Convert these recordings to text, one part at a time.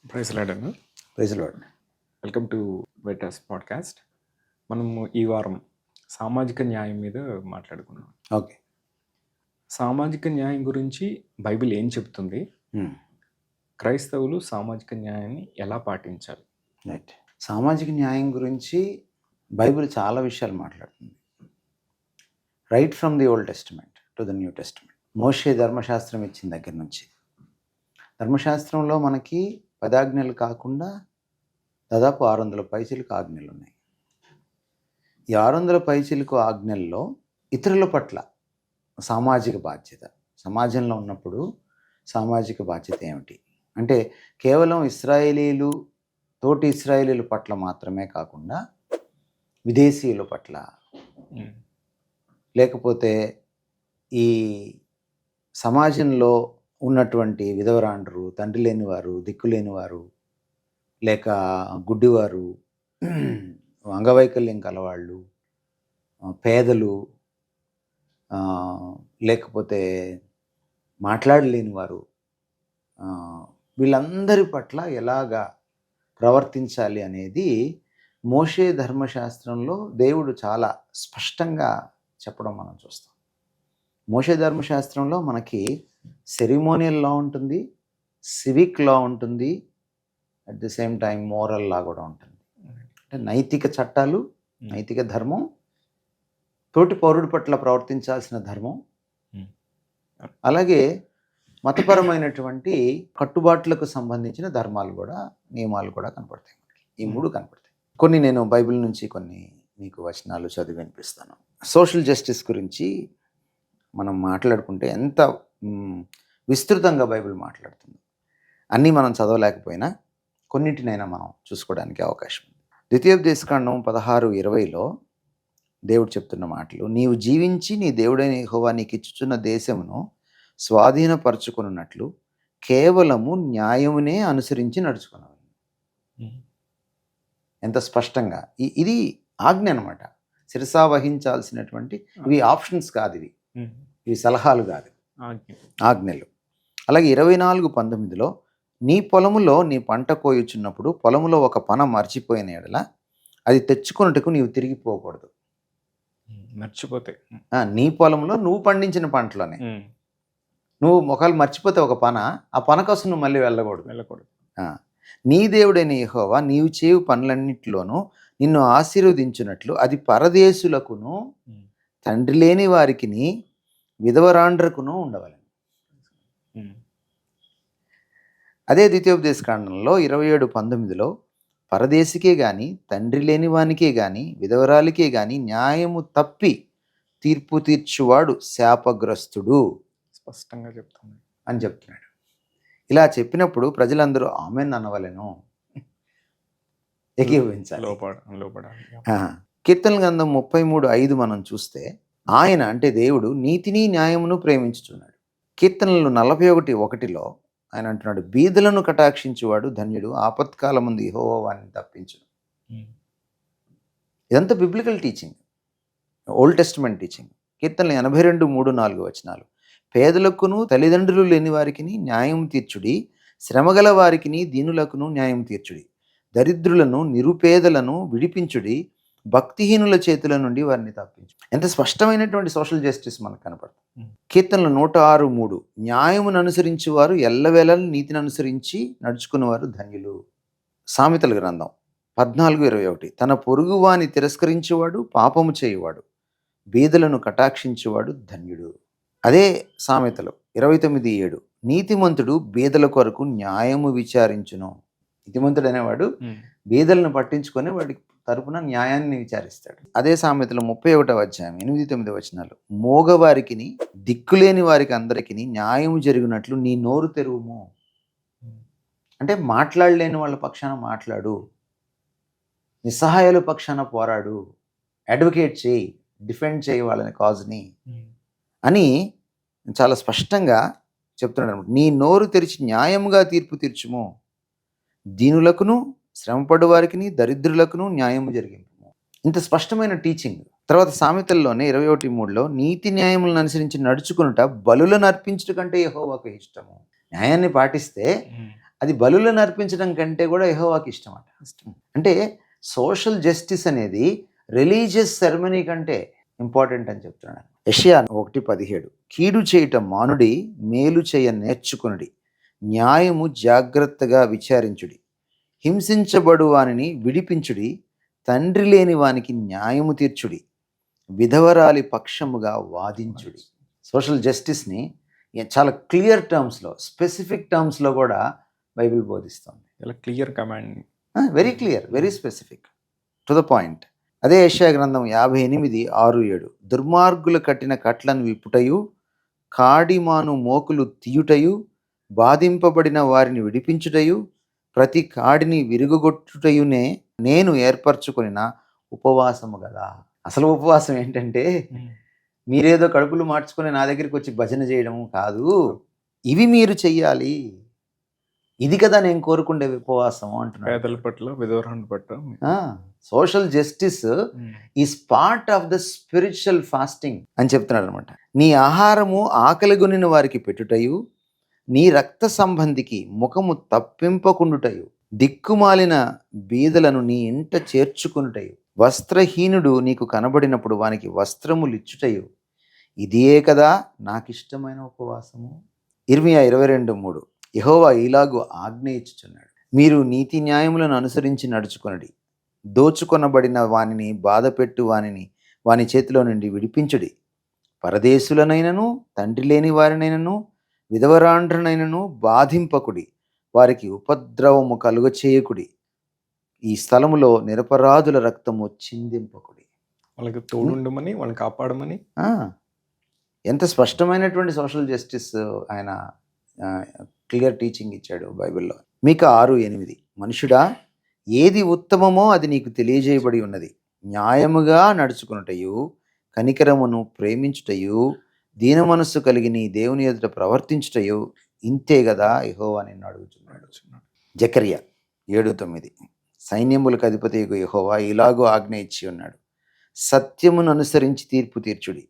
Praise lord అన్న. Praise lord. Welcome to వెటర్స్ podcast. మనము ఈ వారం సామాజిక న్యాయం మీద మాట్లాడుకున్నాం. ఓకే. సామాజిక న్యాయం గురించి బైబిల్ ఏం చెప్తుంది, మ్మ్. క్రైస్తవులు సామాజిక న్యాయాన్ని ఎలా పాటించాలి? రైట్. సామాజిక న్యాయం గురించి బైబిల్ చాలా విషయాలు మాట్లాడుతుంది. Right from the old testament to the new testament. మోషే ధర్మశాస్త్రం ఇచ్చిన దగ్గర నుంచి ధర్మశాస్త్రంలో మనకి 10 ఆజ్ఞలు కాకుండా దాదాపు 600 పైచిలకు ఆజ్ఞలు ఉన్నాయి. ఈ 600 పైచిలకు ఆజ్ఞల్లో ఇతరుల పట్ల సామాజిక బాధ్యత, సమాజంలో ఉన్నప్పుడు సామాజిక బాధ్యత ఏమిటి అంటే కేవలం ఇశ్రాయేలీలు, తోటి ఇశ్రాయేలీల పట్ల మాత్రమే కాకుండా విదేశీయుల పట్ల, లేకపోతే ఈ సమాజంలో ఉన్నటువంటి విధవరాండ్రు, తండ్రి లేనివారు, దిక్కు లేనివారు, లేక గుడ్డివారు, అంగవైకల్యం కలవాళ్ళు, పేదలు, లేకపోతే మాట్లాడలేని వారు, వీళ్ళందరి పట్ల ఎలాగా ప్రవర్తించాలి అనేది మోషే ధర్మశాస్త్రంలో దేవుడు చాలా స్పష్టంగా చెప్పడం మనం చూస్తాం. మోషే ధర్మశాస్త్రంలో మనకి సెరిమోనియల్ లా ఉంటుంది, సివిక్ లా ఉంటుంది, at the same time moral law కూడా ఉంటుంది. అంటే నైతిక చట్టాలు, నైతిక ధర్మం, తోటి పౌరుడి పట్ల ప్రవర్తించాల్సిన ధర్మం, అలాగే మతపరమైనటువంటి కట్టుబాట్లకు సంబంధించిన ధర్మాలు కూడా, నియమాలు కూడా కనపడతాయి. ఈ 3 కనపడతాయి. కొన్ని నేను బైబిల్ నుంచి కొన్ని మీకు వచనాలు చదివి వినిపిస్తాను. సోషల్ జస్టిస్ గురించి మనం మాట్లాడుకుంటే ఎంత విస్తృతంగా బైబిల్ మాట్లాడుతుంది. అన్నీ మనం చదవలేకపోయినా కొన్నింటినైనా మనం చూసుకోవడానికి అవకాశం ఉంది. ద్వితీయోపదేశకాండం 16:20లో దేవుడు చెప్తున్న మాటలు, నీవు జీవించి నీ దేవుడైన యెహోవా నీకు ఇచ్చుచున్న దేశమును స్వాధీనపరచుకున్నట్లు కేవలము న్యాయమునే అనుసరించి నడుచుకున్నావు. ఎంత స్పష్టంగా! ఇది ఆజ్ఞ అనమాట. శిరసా వహించాల్సినటువంటి, ఇవి ఆప్షన్స్ కాదు, ఇవి సలహాలు కాదు, ఆజ్ఞలు. అలాగే 24:19లో నీ పొలములో నీ పంట కోయుచున్నప్పుడు పొలములో ఒక పన మర్చిపోయిన ఎడల అది తెచ్చుకున్నట్టుకు నీవు తిరిగిపోకూడదు. మర్చిపోతే నీ పొలంలో నువ్వు పండించిన పంటలోనే నువ్వు ఒకవేళ మర్చిపోతే ఒక పన, ఆ పన కోసం నువ్వు మళ్ళీ వెళ్ళకూడదు. నీ దేవుడైన యెహోవా నీవు చేయు పనులన్నిటిలోనూ నిన్ను ఆశీర్వదించినట్లు అది పరదేశులకును, తండ్రి లేని వారికిని, విధవరాండ్రకును ఉండవలెను. అదే ద్వితీయోపదేశకాండంలో 27:19లో పరదేశికే గాని, తండ్రి లేని వానికే గాని, విధవరాలికే గాని న్యాయము తప్పి తీర్పు తీర్చువాడు శాపగ్రస్తుడు స్పష్టంగా చెప్తాను అని చెప్తున్నాడు. ఇలా చెప్పినప్పుడు ప్రజలందరూ ఆమెన్ అనవలెను, ఏకీభవించాలి. కీర్తన గ్రంథం 33:5 మనం చూస్తే ఆయన అంటే దేవుడు నీతిని న్యాయమును ప్రేమించుచున్నాడు. కీర్తనలు 41:1లో ఆయన అంటున్నాడు, బీదలను కటాక్షించువాడు ధన్యుడు, ఆపత్కాలమందు యెహోవా వారిని తప్పించును. ఇదంతా biblical teaching, old testament teaching. కీర్తనలు 82:3-4 వచనాలు, పేదలకును తల్లిదండ్రులు లేని వారికిని న్యాయం తీర్చుడి, శ్రమగల వారికిని దీనులకును న్యాయం తీర్చుడి, దరిద్రులను నిరుపేదలను విడిపించుడి, భక్తిహీనుల చేతుల నుండి వారిని తప్పించు. ఎంత స్పష్టమైనటువంటి సోషల్ జస్టిస్ మనకు కనపడుతుంది. కీర్తనలు 106:3 న్యాయమును అనుసరించి వారు ఎల్లవేళ నీతిని అనుసరించి నడుచుకున్నవారు ధన్యులు. సామెతల గ్రంథం 14:21 తన పొరుగువాని తిరస్కరించేవాడు పాపము చేయువాడు, బీదలను కటాక్షించేవాడు ధన్యుడు. అదే సామెతలు 29:7 నీతిమంతుడు బీదల కొరకు న్యాయము విచారించును. నీతిమంతుడు అనేవాడు బీదలను పట్టించుకొని వాడి తరపున న్యాయాన్ని విచారిస్తాడు. అదే సామెతలు 31:8-9 వచనాలు మోగవారికిని దిక్కులేని వారికి అందరికీ న్యాయము జరిగినట్లు నీ నోరు తెరువుము. అంటే మాట్లాడలేని వాళ్ళ పక్షాన మాట్లాడు, నిస్సహాయాల పక్షాన పోరాడు, అడ్వకేట్ చేయి, డిఫెండ్ చేయి వాళ్ళని కాజ్ని అని చాలా స్పష్టంగా చెప్తున్నాడు. నీ నోరు తెరిచి న్యాయముగా తీర్పు తీర్చుము, దీనులకును శ్రమపడు వారికి దరిద్రులకును న్యాయము జరిగింపు. ఇంత స్పష్టమైన టీచింగ్. తర్వాత సామెతల్లోనే 21:3లో నీతి న్యాయములను అనుసరించి నడుచుకునుట బలులను అర్పించుట కంటే యెహోవాకు ఇష్టము. న్యాయాన్ని పాటిస్తే అది బలులను అర్పించడం కంటే కూడా యెహోవాకి ఇష్టం అంట. అంటే సోషల్ జస్టిస్ అనేది రిలీజియస్ సెరమనీ కంటే ఇంపార్టెంట్ అని చెప్తున్నాడు. యెషయా 1:17 కీడు చేయటం మానుడి, మేలు చేయ నేర్చుకునుడి, న్యాయము జాగ్రత్తగా విచారించుడి, హింసించబడు వానిని విడిపించుడి, తండ్రి లేని వానికి న్యాయము తీర్చుడి, విధవరాలి పక్షముగా వాదించుడి. సోషల్ జస్టిస్ని చాలా క్లియర్ టర్మ్స్లో, స్పెసిఫిక్ టర్మ్స్లో కూడా బైబిల్ బోధిస్తుంది. ఇలా clear command, very clear, very specific, to the point. అదే యెషయా గ్రంథం 58:6-7 దుర్మార్గులు కట్టిన కట్లను విప్పుటయు, కాడిమాను మోకులు తీయుటయు, బాధింపబడిన వారిని విడిపించుటయు, ప్రతి కాడిని విరుగొట్టుటయునే నేను ఏర్పరచుకొనిన ఉపవాసము కదా. అసలు ఉపవాసం ఏంటంటే మీరేదో కడుపులు మార్చుకొని నా దగ్గరికి వచ్చి భజన చేయడము కాదు, ఇవి మీరు చెయ్యాలి, ఇది కదా నేను కోరుకుండే ఉపవాసం అంటున్నాడు. పేదల పట్ల, విధవరాల పట్ల. Social justice is part of the spiritual fasting అని చెప్తున్నాడు అనమాట. నీ ఆహారము ఆకలిగొనిన వారికి పెట్టుటయు, నీ రక్త సంబంధికి ముఖము తప్పింపకుండుటయు, దిక్కుమాలిన బీదలను నీ ఇంట చేర్చుకునుటయు, వస్త్రహీనుడు నీకు కనబడినప్పుడు వానికి వస్త్రములిచ్చుటయు, ఇదియే కదా నాకిష్టమైన ఉపవాసము. ఇర్మియా 22:3 యెహోవా ఇలాగు ఆజ్ఞ ఇచ్చుచున్నాడు, మీరు నీతి న్యాయములను అనుసరించి నడుచుకొనుడి, దోచుకొనబడిన వానిని బాధపెట్టు వానిని వాని చేతిలో నుండి విడిపించుడి, పరదేశులనైనను తండ్రి లేని వారినైనను విధవరాండ్రనైనను బాధింపకుడి, వారికి ఉపద్రవము కలుగచేయకుడి, ఈ స్థలములో నిరపరాధుల రక్తము చిందింపకుడి. వాళ్ళకి తోడుండమని, వాళ్ళని కాపాడమని. ఎంత స్పష్టమైనటువంటి సోషల్ జస్టిస్ ఆయన క్లియర్ టీచింగ్ ఇచ్చాడు బైబిల్లో. మీకా 6:8 మనుషుడా, ఏది ఉత్తమమో అది నీకు తెలియజేయబడి ఉన్నది, న్యాయముగా నడుచుకునుటయు, కనికరమును ప్రేమించుటయు, దీన మనస్సు కలిగి నీ దేవుని ఎదుట ప్రవర్తించుటయు, ఇంతే కదా యెహోవా నిన్ను అడుగుతున్నాడు. జకర్యా 7:9 సైన్యములకు అధిపతియగు యెహోవా ఇలాగూ ఆజ్ఞ ఇచ్చి ఉన్నాడు, సత్యమును అనుసరించి తీర్పు తీర్చుడి,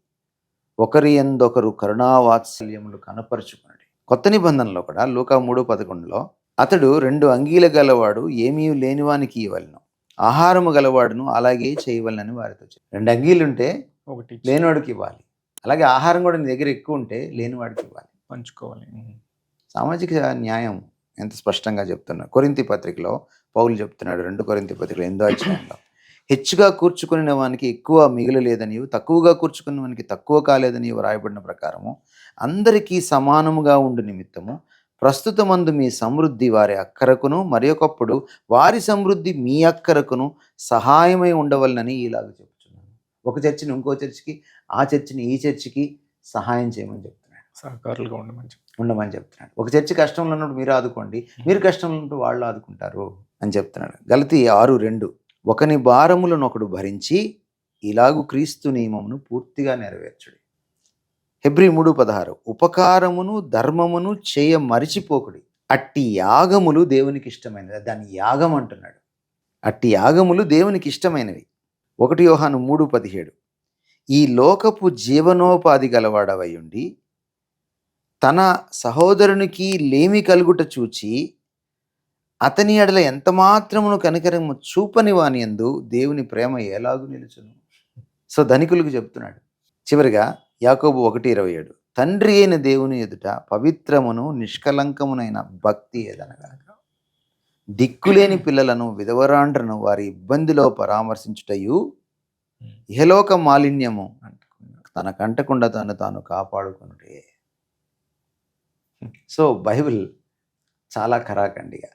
ఒకరి యందొకరు కరుణావాత్సల్యములు కనపరుచుకునడి. కొత్త నిబంధనలో కూడా లూకా 3:11 అతడు 2 అంగీల గలవాడు ఏమీ లేనివానికి ఇవ్వలను, ఆహారము గలవాడును అలాగే చేయవలనని వారితో చెప్పాడు. 2 అంగీలుంటే ఒకటి లేనివాడికి ఇవ్వాలి, అలాగే ఆహారం కూడా నీ దగ్గర ఎక్కువ ఉంటే లేనివాడికి ఇవ్వాలి, పంచుకోవాలి. సామాజిక న్యాయం ఎంత స్పష్టంగా చెప్తున్నాడు. కొరింథీ పత్రికలో పౌలు చెప్తున్నాడు, 2 కొరింథీ పత్రికలో 8వ అధ్యాయంలో, హెచ్చుగా కూర్చుకునే వానికి ఎక్కువ మిగలలేదనియు, తక్కువగా కూర్చుకునే వానికి తక్కువ కాలేదని వ్రాయబడిన ప్రకారము అందరికీ సమానముగా ఉండు నిమిత్తము ప్రస్తుతమందు మీ సమృద్ధి వారి అక్కరకును, మరి ఒకప్పుడు వారి సమృద్ధి మీ అక్కరకును సహాయమై ఉండవలనని ఇలాగ చెప్తున్నాను. ఒక చర్చిని ఇంకో చర్చికి, ఆ చర్చిని ఈ చర్చికి సహాయం చేయమని చెప్తున్నాడు, సహకారులుగా ఉండమని చెప్తున్నాడు. ఒక చర్చి కష్టంలో ఉన్నప్పుడు మీరు ఆదుకోండి, మీరు కష్టంలో ఉన్నప్పుడు వాళ్ళు ఆదుకుంటారు అని చెప్తున్నాడు. గలతీ 6:2 ఒకని భారములను ఒకడు భరించి ఇలాగు క్రీస్తు నియమమును పూర్తిగా నెరవేర్చుడి. హెబ్రీ 3:16 ఉపకారమును ధర్మమును చేయ మరిచిపోకుడి, అట్టి యాగములు దేవునికి ఇష్టమైనవి. దాన్ని యాగం అంటున్నాడు. అట్టి యాగములు దేవునికి ఇష్టమైనవి. 1 యోహాను 3:17 ఈ లోకపు జీవనోపాధి గలవాడవై ఉండి తన సహోదరునికి లేమి కలుగుట చూచి అతని ఎడల ఎంత మాత్రమును కనికరము చూపని వాని యందు దేవుని ప్రేమ ఎలాగూ నిలుచును. సో ధనికులకు చెప్తున్నాడు. చివరిగా యాకోబు 1:27 తండ్రి అయిన దేవుని ఎదుట పవిత్రమును నిష్కలంకమునైన భక్తి ఏదనగా దిక్కులేని పిల్లలను విధవరాండ్రను వారి ఇబ్బందిలో పరామర్శించుటయు, ఇహలోక మాలిన్యము తన కంటకుండా తాను కాపాడుకునుటే. సో బైబిల్ చాలా ఖరాఖండిగా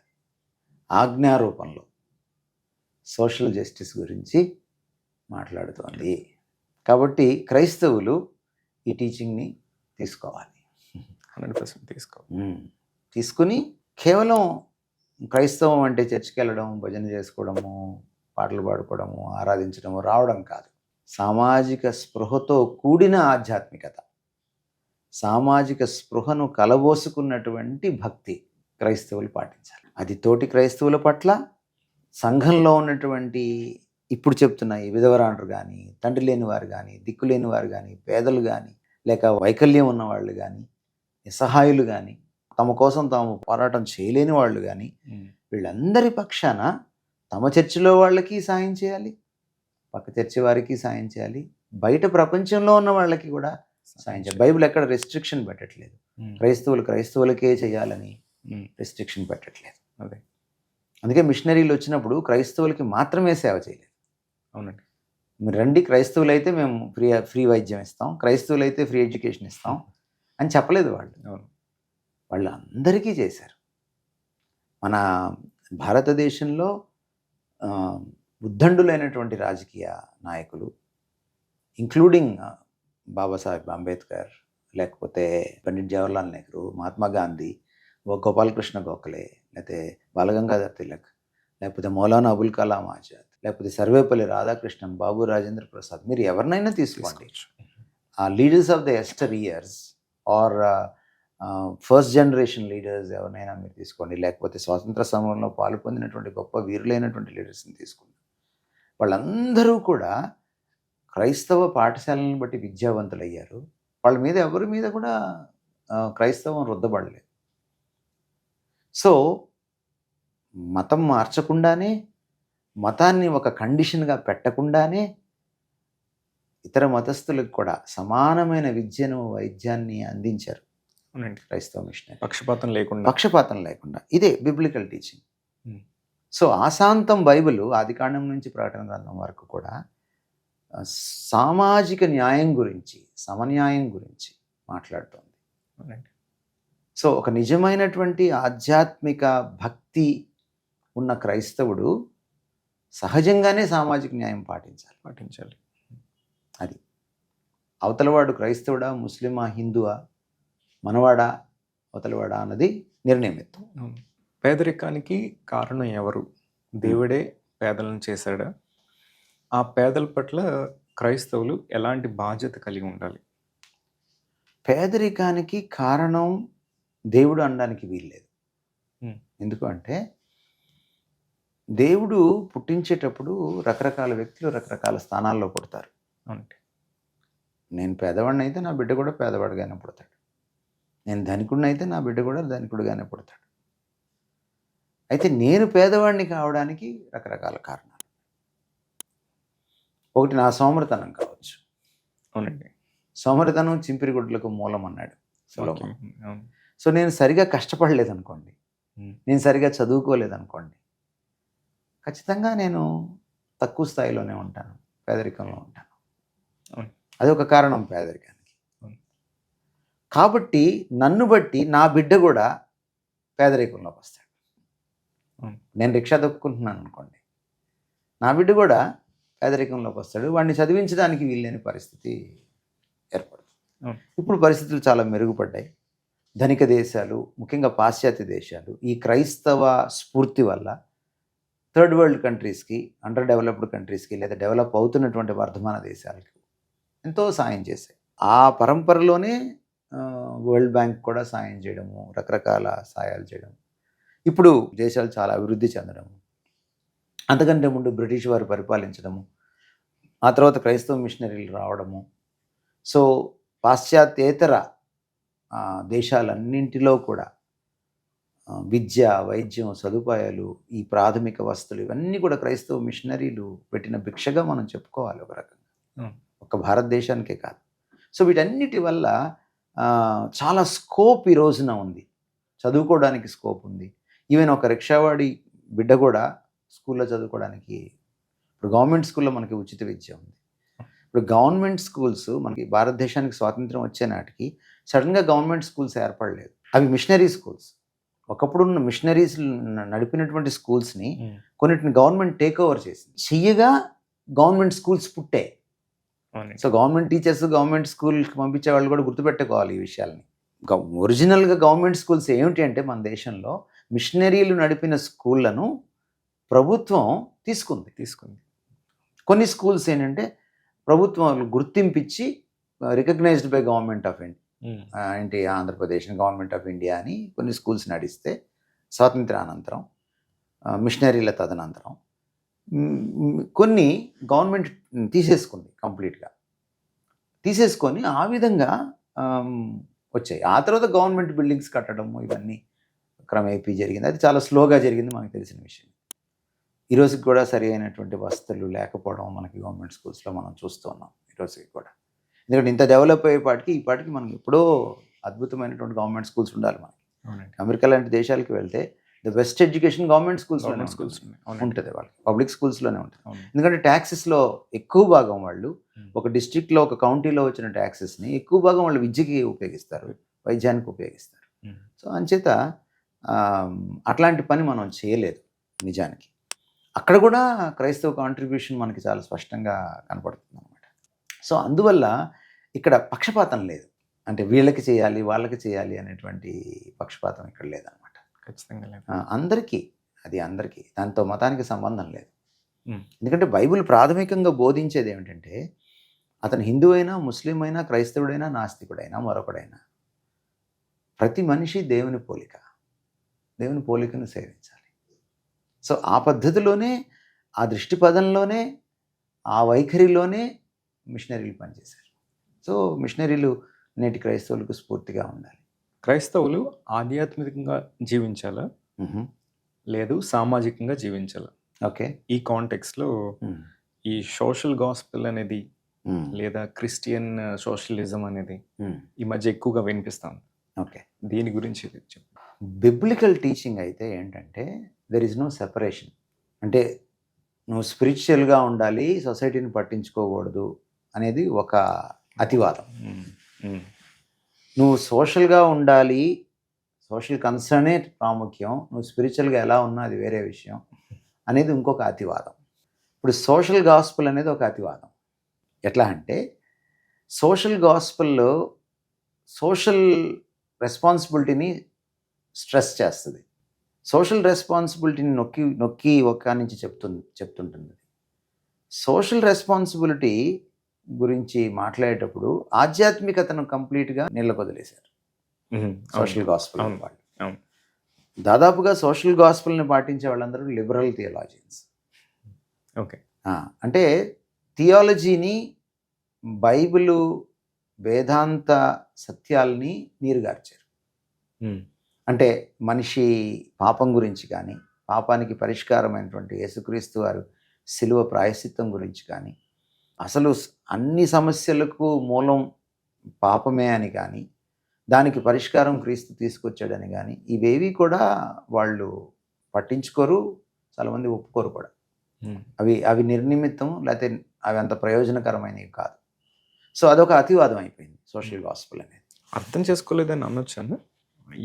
ఆజ్ఞారూపంలో సోషల్ జస్టిస్ గురించి మాట్లాడుతోంది. కాబట్టి క్రైస్తవులు ఈ టీచింగ్ని తీసుకోవాలి, 100% తీసుకుని కేవలం క్రైస్తవం అంటే చర్చికి వెళ్ళడం, భజన చేసుకోవడము, పాటలు పాడుకోవడము, ఆరాధించడము, రావడం కాదు. సామాజిక స్పృహతో కూడిన ఆధ్యాత్మికత, సామాజిక స్పృహను కలబోసుకున్నటువంటి భక్తి క్రైస్తవులు పాటించాలి. అది తోటి క్రైస్తవుల పట్ల, సంఘంలో ఉన్నటువంటి ఇప్పుడు చెప్తున్న ఈ విధవరాండ్రు కానీ, తండ్రి లేని వారు కానీ, దిక్కు లేని వారు కానీ, పేదలు కానీ, లేక వైకల్యం ఉన్నవాళ్ళు కానీ, నిస్సహాయులు కానీ, తమ కోసం తాము పోరాటం చేయలేని వాళ్ళు కానీ వీళ్ళందరి పక్షాన తమ చర్చిలో వాళ్ళకి సాయం చేయాలి, పక్క చర్చి వారికి సాయం చేయాలి, బయట ప్రపంచంలో ఉన్న వాళ్ళకి కూడా సాయం చేయాలి. బైబిల్ ఎక్కడ రెస్ట్రిక్షన్ పెట్టట్లేదు. క్రైస్తవులకే చేయాలని రెస్ట్రిక్షన్ పెట్టట్లేదు. అదే అందుకే మిషనరీలు వచ్చినప్పుడు క్రైస్తవులకి మాత్రమే సేవ చేయలేదు. అవునండి. మీరు రండి, క్రైస్తవులు అయితే మేము ఫ్రీ వైద్యం ఇస్తాం, క్రైస్తవులు అయితే ఫ్రీ ఎడ్యుకేషన్ ఇస్తాం అని చెప్పలేదు వాళ్ళు. అవును. వాళ్ళు అందరికీ చేశారు. మన భారతదేశంలో ఉద్దండులైనటువంటి రాజకీయ నాయకులు, ఇంక్లూడింగ్ బాబాసాహెబ్ అంబేద్కర్, లేకపోతే పండిట్ జవహర్లాల్ నెహ్రూ, మహాత్మా గాంధీ, గోపాలకృష్ణ గోఖలే, లేకపోతే బాలగంగాధర్ తిలక్, లేకపోతే మౌలానా అబుల్ కలాం ఆజాద్, లేకపోతే సర్వేపల్లి రాధాకృష్ణన్, బాబు రాజేంద్ర ప్రసాద్, మీరు ఎవరినైనా తీసుకోండి. ఆ leaders of the yesteryears are first generation leaders ఎవరినైనా మీరు తీసుకోండి, లేకపోతే స్వాతంత్ర సమరంలో పాలు పొందినటువంటి గొప్ప వీరులైనటువంటి లీడర్స్ని తీసుకోండి. వాళ్ళందరూ కూడా క్రైస్తవ పాఠశాలను బట్టి విద్యావంతులయ్యారు. వాళ్ళ మీద ఎవరి మీద కూడా క్రైస్తవం రుద్దబడలేదు. సో మతం మార్చకుండానే, మతాన్ని ఒక కండిషన్గా పెట్టకుండానే ఇతర మతస్థులకు కూడా సమానమైన విద్యను, వైద్యాన్ని అందించారు క్రైస్తవ మిషనరీ. పక్షపాతం లేకుండా. ఇదే బిబ్లికల్ టీచింగ్. సో ఆశాంతం బైబిల్ ఆదికాండం నుంచి ప్రకటన గ్రంథం వరకు కూడా సామాజిక న్యాయం గురించి, సమన్యాయం గురించి మాట్లాడుతోంది. సో ఒక నిజమైనటువంటి ఆధ్యాత్మిక భక్తి ఉన్న క్రైస్తవుడు సహజంగానే సామాజిక న్యాయం పాటించాలి. అది అవతలవాడు క్రైస్తవుడా, ముస్లిమా, హిందువా, మనవాడా, అవతలవాడా అన్నది నిర్ణయం ఎత్తు. పేదరికానికి కారణం ఎవరు? దేవుడే పేదలను చేశాడా? ఆ పేదల పట్ల క్రైస్తవులు ఎలాంటి బాధ్యత కలిగి ఉండాలి? పేదరికానికి కారణం దేవుడు అనడానికి వీల్లేదు. ఎందుకు అంటే దేవుడు పుట్టించేటప్పుడు రకరకాల వ్యక్తులు రకరకాల స్థానాల్లో పుడతారు. నేను పేదవాడిని అయితే నా బిడ్డ కూడా పేదవాడిగానే పుడతాడు. నేను ధనికుడిని అయితే నా బిడ్డ కూడా ధనికుడిగానే పుడతాడు. అయితే నేను పేదవాడిని కావడానికి రకరకాల కారణాలు. ఒకటి నా సోమరితనం కావచ్చు. అవునండి. సోమరితనం చింపిరిగుడ్లకు మూలం అన్నాడు సొలొమోను. సో నేను సరిగా కష్టపడలేదనుకోండి, నేను సరిగా చదువుకోలేదనుకోండి, ఖచ్చితంగా నేను తక్కువ స్థాయిలోనే ఉంటాను, పేదరికంలో ఉంటాను. అది ఒక కారణం పేదరికానికి. కాబట్టి నన్ను బట్టి నా బిడ్డ కూడా పేదరికంలోకి వస్తాడు. నేను రిక్షా తొక్కుకుంటున్నాను అనుకోండి, నా బిడ్డ కూడా పేదరికంలోకి వస్తాడు. వాడిని చదివించడానికి వీల్లేని పరిస్థితి ఏర్పడుతుంది. ఇప్పుడు పరిస్థితులు చాలా మెరుగుపడ్డాయి. ధనిక దేశాలు, ముఖ్యంగా పాశ్చాత్య దేశాలు ఈ క్రైస్తవ స్ఫూర్తి వల్ల థర్డ్ వరల్డ్ కంట్రీస్కి, అండర్ డెవలప్డ్ కంట్రీస్కి, లేదా డెవలప్ అవుతున్నటువంటి వర్ధమాన దేశాలకు ఎంతో సాయం చేశాయి. ఆ పరంపరలోనే వరల్డ్ బ్యాంక్ కూడా సాయం చేయడము, రకరకాల సాయాలు చేయడం, ఇప్పుడు దేశాలు చాలా అభివృద్ధి చెందడము, అంతకంటే ముందు బ్రిటిష్ వారు పరిపాలించడము, ఆ తర్వాత క్రైస్తవ మిషనరీలు రావడము. సో పాశ్చాత్యేతర దేశాలన్నింటిలో కూడా విద్య, వైద్యం, సదుపాయాలు, ఈ ప్రాథమిక వసతులు ఇవన్నీ కూడా క్రైస్తవ మిషనరీలు పెట్టిన భిక్షగా మనం చెప్పుకోవాలి ఒక రకంగా, ఒక భారతదేశానికే కాదు. సో వీటన్నిటి వల్ల చాలా స్కోప్ ఈ రోజున ఉంది, చదువుకోవడానికి స్కోప్ ఉంది. ఈవెన్ ఒక రిక్షావాడి బిడ్డ కూడా స్కూల్లో చదువుకోవడానికి, ఇప్పుడు గవర్నమెంట్ స్కూల్లో మనకి ఉచిత విద్య ఉంది. ఇప్పుడు గవర్నమెంట్ స్కూల్స్ మనకి భారతదేశానికి స్వాతంత్రం వచ్చే నాటికి సడన్గా గవర్నమెంట్ స్కూల్స్ ఏర్పడలేదు. అవి మిషనరీ స్కూల్స్. ఒకప్పుడున్న మిషనరీస్ నడిపినటువంటి స్కూల్స్ని కొన్నిటిని గవర్నమెంట్ టేక్ ఓవర్ చేసింది. చెయ్యగా గవర్నమెంట్ స్కూల్స్ పుట్టాయి. సో గవర్నమెంట్ టీచర్స్ గవర్నమెంట్ స్కూల్కి పంపించే వాళ్ళు కూడా గుర్తుపెట్టుకోవాలి ఈ విషయాల్ని. ఒరిజినల్గా గవర్నమెంట్ స్కూల్స్ ఏమిటి అంటే మన దేశంలో మిషనరీలు నడిపిన స్కూళ్ళను ప్రభుత్వం తీసుకుంది. కొన్ని స్కూల్స్ ఏంటంటే ప్రభుత్వం గుర్తింపించి recognized by government of India, ఏంటి ఆంధ్రప్రదేశ్ గవర్నమెంట్ ఆఫ్ ఇండియా అని కొన్ని స్కూల్స్ నడిస్తే స్వాతంత్రానంతరం, మిషనరీల తదనంతరం కొన్ని గవర్నమెంట్ తీసేసుకుంది, కంప్లీట్గా తీసేసుకొని ఆ విధంగా వచ్చాయి. ఆ తర్వాత గవర్నమెంట్ బిల్డింగ్స్ కట్టడము ఇవన్నీ క్రమేపీ జరిగింది. అది చాలా స్లోగా జరిగింది, మనకు తెలిసిన విషయం. ఈ రోజుకి కూడా సరి అయినటువంటి వసతులు లేకపోవడం మనకి గవర్నమెంట్ స్కూల్స్లో మనం చూస్తూ ఉన్నాం ఈ రోజుకి కూడా. ఎందుకంటే ఇంత డెవలప్ అయ్యేపాటికి ఈపాటికి మనకి ఎప్పుడో అద్భుతమైనటువంటి గవర్నమెంట్ స్కూల్స్ ఉండాలి మనకి. అవునండి. అమెరికా లాంటి దేశాలకు వెళ్తే ద బెస్ట్ ఎడ్యుకేషన్ గవర్నమెంట్ స్కూల్స్లోనే గవర్నమెంట్ స్కూల్స్ ఉన్నాయి. అవునండి. ఉంటుంది, వాళ్ళకి పబ్లిక్ స్కూల్స్లోనే ఉంటుంది. అవును. ఎందుకంటే ట్యాక్సెస్లో ఎక్కువ భాగం వాళ్ళు ఒక డిస్ట్రిక్ట్లో ఒక కౌంటీలో వచ్చిన ట్యాక్సెస్ని ఎక్కువ భాగం వాళ్ళు విద్యకి ఉపయోగిస్తారు, వైద్యానికి ఉపయోగిస్తారు. సో అంచేత అట్లాంటి పని మనం చేయలేదు నిజానికి. అక్కడ కూడా క్రైస్తవ కాంట్రిబ్యూషన్ మనకి చాలా స్పష్టంగా కనపడుతుంది అనమాట. సో అందువల్ల ఇక్కడ పక్షపాతం లేదు, అంటే వీళ్ళకి చేయాలి వాళ్ళకి చేయాలి అనేటువంటి పక్షపాతం ఇక్కడ లేదనమాట. ఖచ్చితంగా లేదు. అందరికీ, అది అందరికీ, దాంతో మతానికి సంబంధం లేదు. మ్మ్. ఎందుకంటే బైబిల్ ప్రాథమికంగా బోధించేది ఏమిటంటే అతను హిందూ అయినా, ముస్లిం అయినా, క్రైస్తవుడైనా, నాస్తికుడైనా, మరొకడైనా ప్రతి మనిషి దేవుని పోలిక, దేవుని పోలికను సేవించాలి. సో ఆ పద్ధతిలోనే, ఆ దృష్టి పదంలోనే, ఆ వైఖరిలోనే మిషనరీలు పనిచేశారు. సో మిషనరీలు నేటి క్రైస్తవులకు స్ఫూర్తిగా ఉండాలి. క్రైస్తవులు ఆధ్యాత్మికంగా జీవించాలా, లేదు సామాజికంగా జీవించాలా? ఓకే. ఈ కాంటెక్స్లో ఈ సోషల్ గాస్పెల్ అనేది లేదా క్రిస్టియన్ సోషలిజం అనేది ఈ మధ్య ఎక్కువగా వినిపిస్తాం. ఓకే. దీని గురించి చెప్పు. బిబ్లికల్ టీచింగ్ అయితే ఏంటంటే దెర్ ఇస్ నో సెపరేషన్. అంటే నువ్వు స్పిరిచువల్గా ఉండాలి, సొసైటీని పట్టించుకోకూడదు అనేది ఒక అతివాదం. నువ్వు సోషల్గా ఉండాలి, సోషల్ కన్సర్నే ప్రాముఖ్యం, నువ్వు స్పిరిచువల్గా ఎలా ఉన్నా అది వేరే విషయం అనేది ఇంకొక అతివాదం. ఇప్పుడు సోషల్ గాస్పుల్ అనేది ఒక అతివాదం. ఎట్లా అంటే సోషల్ గాస్పుల్లో సోషల్ రెస్పాన్సిబిలిటీని స్ట్రెస్ చేస్తుంది, సోషల్ రెస్పాన్సిబిలిటీని నొక్కి ఒక్క నుంచి చెప్తుంటుంది. సోషల్ రెస్పాన్సిబిలిటీ గురించి మాట్లాడేటప్పుడు ఆధ్యాత్మికతను కంప్లీట్గా నీళ్ళకొదిలేశారు సోషల్ గాస్పుల్ వాళ్ళు. దాదాపుగా సోషల్ గాస్పుల్ని పాటించే వాళ్ళందరూ లిబరల్ థియాలజియన్స్. ఓకే. అంటే థియాలజీని, బైబిలు, వేదాంత సత్యాల్ని నీరుగార్చారు. అంటే మనిషి పాపం గురించి కానీ, పాపానికి పరిష్కారమైనటువంటి యేసుక్రీస్తు వారు శిలువ ప్రాయశ్చిత్తం గురించి కానీ, అసలు అన్ని సమస్యలకు మూలం పాపమే అని కానీ, దానికి పరిష్కారం క్రీస్తు తీసుకొచ్చాడని కానీ, ఇవేవి కూడా వాళ్ళు పట్టించుకోరు, చాలామంది ఒప్పుకోరు కూడా. అవి నిర్నిమిత్తం, లేకపోతే అవి అంత ప్రయోజనకరమైనవి కాదు. సో అదొక అతివాదం అయిపోయింది సోషల్ గాస్పుల్ అనేది. అర్థం చేసుకోలేదని అనొచ్చాను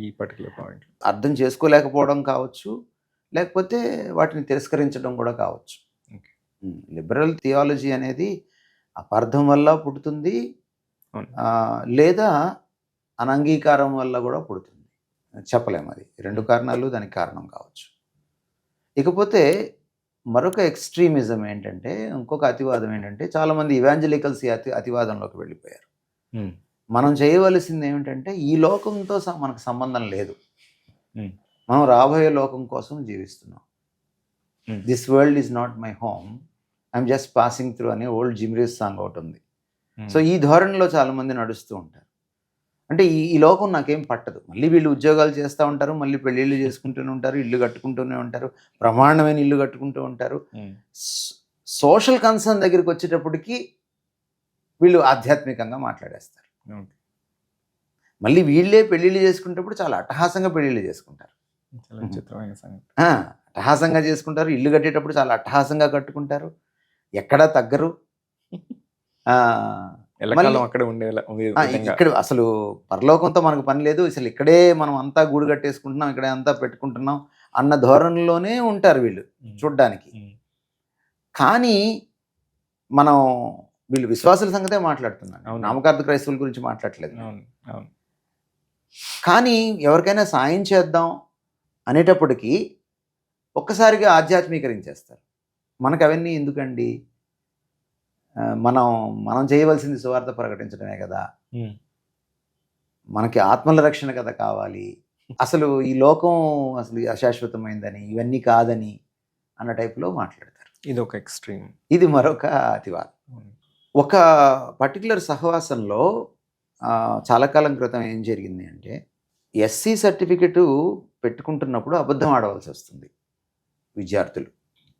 ఈ పర్టికులర్ పాయింట్. అర్థం చేసుకోలేకపోవడం కావచ్చు, లేకపోతే వాటిని తిరస్కరించడం కూడా కావచ్చు. లిబరల్ థియాలజీ అనేది అపార్థం వల్ల పుడుతుంది, లేదా అనంగీకారం వల్ల కూడా పుడుతుంది, చెప్పలేము. అది రెండు కారణాలు దానికి కారణం కావచ్చు. ఇకపోతే మరొక ఎక్స్ట్రీమిజం ఏంటంటే, ఇంకొక అతివాదం ఏంటంటే, చాలామంది ఇవాంజలికల్స్ అతివాదంలోకి వెళ్ళిపోయారు. మనం చేయవలసింది ఏమిటంటే ఈ లోకంతో మనకు సంబంధం లేదు, మనం రాబోయే లోకం కోసం జీవిస్తున్నాం. This world is not my home, I'm just passing through అనే ఓల్డ్ జిమ్రీస్ సాంగ్ ఒకటి ఉంది. సో ఈ ధోరణిలో చాలామంది నడుస్తూ ఉంటారు. అంటే ఈ లోకం నాకేం పట్టదు, మళ్ళీ వీళ్ళు ఉద్యోగాలు చేస్తూ ఉంటారు, మళ్ళీ పెళ్ళిళ్ళు చేసుకుంటూనే ఉంటారు, ఇల్లు కట్టుకుంటూనే ఉంటారు, బ్రహ్మాండమైన ఇల్లు కట్టుకుంటూ ఉంటారు. సోషల్ కన్సర్న్ దగ్గరికి వచ్చేటప్పటికి వీళ్ళు ఆధ్యాత్మికంగా మాట్లాడేస్తారు. మళ్ళీ వీళ్ళే పెళ్ళిళ్ళు చేసుకునేటప్పుడు చాలా అట్టహాసంగా పెళ్ళిళ్ళు చేసుకుంటారు, అట్టహాసంగా చేసుకుంటారు. ఇల్లు కట్టేటప్పుడు చాలా అట్టహాసంగా కట్టుకుంటారు, ఎక్కడా తగ్గరు. ఇక్కడ అసలు పరలోకంతో మనకు పని లేదు, అసలు ఇక్కడే మనం అంతా గూడు కట్టేసుకుంటున్నాం, ఇక్కడే అంతా పెట్టుకుంటున్నాం అన్న ధోరణిలోనే ఉంటారు వీళ్ళు చూడ్డానికి. కానీ మనం వీళ్ళు విశ్వాసుల సంగతే మాట్లాడుతున్నాను, నామకార్థ క్రైస్తవుల గురించి మాట్లాడలేదు. కానీ ఎవరికైనా సాయం చేద్దాం అనేటప్పటికీ ఒక్కసారిగా ఆధ్యాత్మీకరించేస్తారు. మనకు అవన్నీ ఎందుకండి, మనం చేయవలసింది సువార్త ప్రకటించడమే కదా, మనకి ఆత్మల రక్షణ కదా కావాలి, అసలు ఈ లోకం అసలు అశాశ్వతమైందని, ఇవన్నీ కాదని అన్న టైప్లో మాట్లాడతారు. ఇది ఒక ఎక్స్ట్రీమ్. ఇది మరొక అతివాదం. ఒక పర్టికులర్ సహవాసంలో చాలా కాలం క్రితం ఏం జరిగింది అంటే ఎస్సీ సర్టిఫికెట్ పెట్టుకుంటున్నప్పుడు అబద్ధం ఆడవలసి వస్తుంది